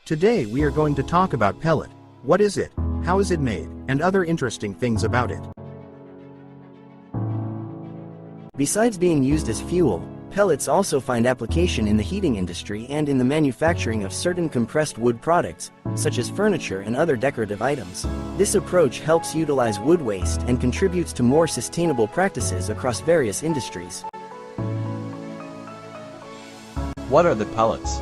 Today we are going to talk about pellet. What is it, how is it made, and other interesting things about it. Besides being used as fuel, pellets also find application in the heating industry and in the manufacturing of certain compressed wood products, such as furniture and other decorative items. This approach helps utilize wood waste and contributes to more sustainable practices across various industries. What are the pellets?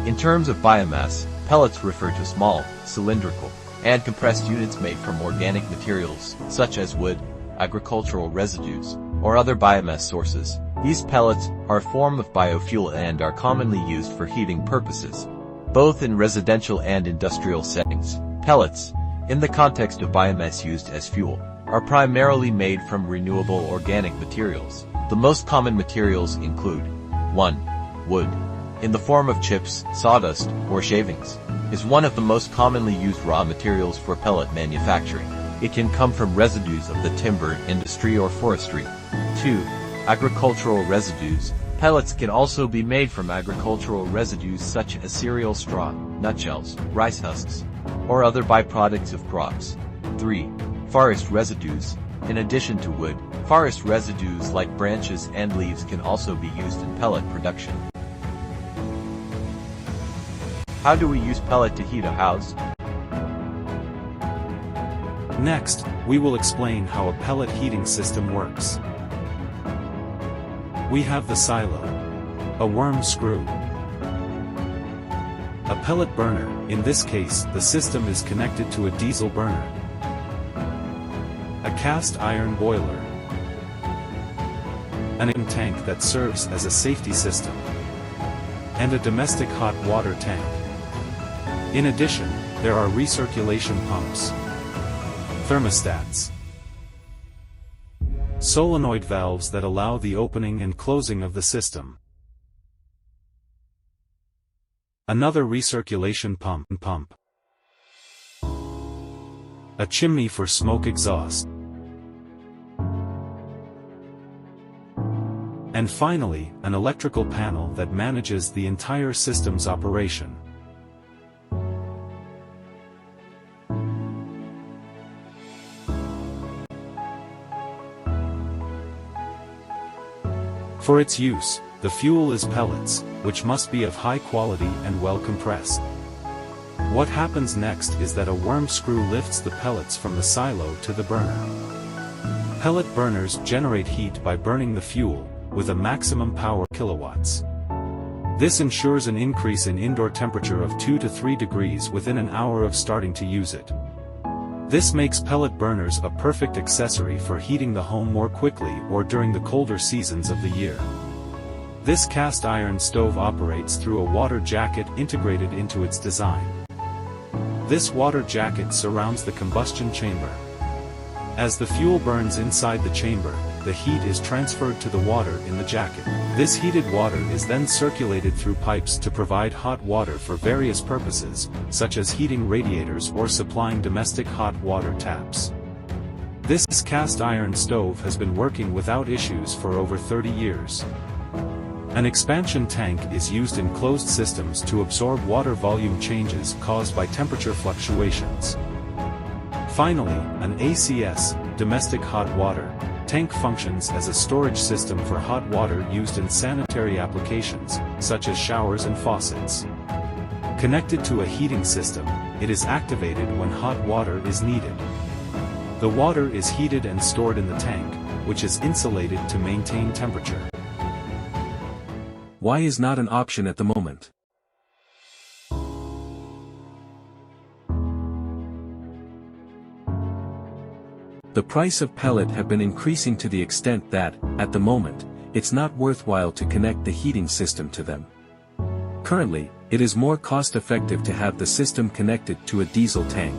In terms of biomass, pellets refer to small, cylindrical, and compressed units made from organic materials, such as wood, agricultural residues, or other biomass sources. These pellets are a form of biofuel and are commonly used for heating purposes, both in residential and industrial settings. Pellets, in the context of biomass used as fuel, are primarily made from renewable organic materials. The most common materials include 1. Wood, in the form of chips, sawdust, or shavings, is one of the most commonly used raw materials for pellet manufacturing. It can come from residues of the timber industry or forestry. 2. Agricultural residues. Pellets can also be made from agricultural residues such as cereal straw, nutshells, rice husks, or other byproducts of crops. 3. Forest residues. In addition to wood, forest residues like branches and leaves can also be used in pellet production. How do we use pellet to heat a house? Next, we will explain how a pellet heating system works. We have the silo, a worm screw, a pellet burner. In this case, the system is connected to a diesel burner, a cast iron boiler, an tank that serves as a safety system, and a domestic hot water tank. In addition, there are recirculation pumps, thermostats, solenoid valves that allow the opening and closing of the system, another recirculation pump, a chimney for smoke exhaust, and finally, an electrical panel that manages the entire system's operation. For its use, the fuel is pellets, which must be of high quality and well compressed. What happens next is that a worm screw lifts the pellets from the silo to the burner. Pellet burners generate heat by burning the fuel, with a maximum power kilowatts. This ensures an increase in indoor temperature of 2 to 3 degrees within an hour of starting to use it. This makes pellet burners a perfect accessory for heating the home more quickly or during the colder seasons of the year. This cast iron stove operates through a water jacket integrated into its design. This water jacket surrounds the combustion chamber. As the fuel burns inside the chamber, the heat is transferred to the water in the jacket. This heated water is then circulated through pipes to provide hot water for various purposes, such as heating radiators or supplying domestic hot water taps. This cast iron stove has been working without issues for over 30 years. An expansion tank is used in closed systems to absorb water volume changes caused by temperature fluctuations. Finally, an ACS, domestic hot water, tank functions as a storage system for hot water used in sanitary applications, such as showers and faucets. Connected to a heating system, it is activated when hot water is needed. The water is heated and stored in the tank, which is insulated to maintain temperature. Why is not an option at the moment? The price of pellet have been increasing to the extent that, at the moment, it's not worthwhile to connect the heating system to them. Currently, it is more cost-effective to have the system connected to a diesel tank.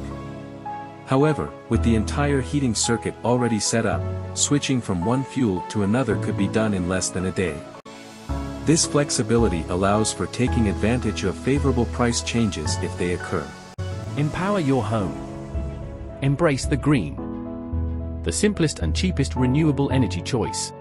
However, with the entire heating circuit already set up, switching from one fuel to another could be done in less than a day. This flexibility allows for taking advantage of favorable price changes if they occur. Empower your home. Embrace the green. The simplest and cheapest renewable energy choice.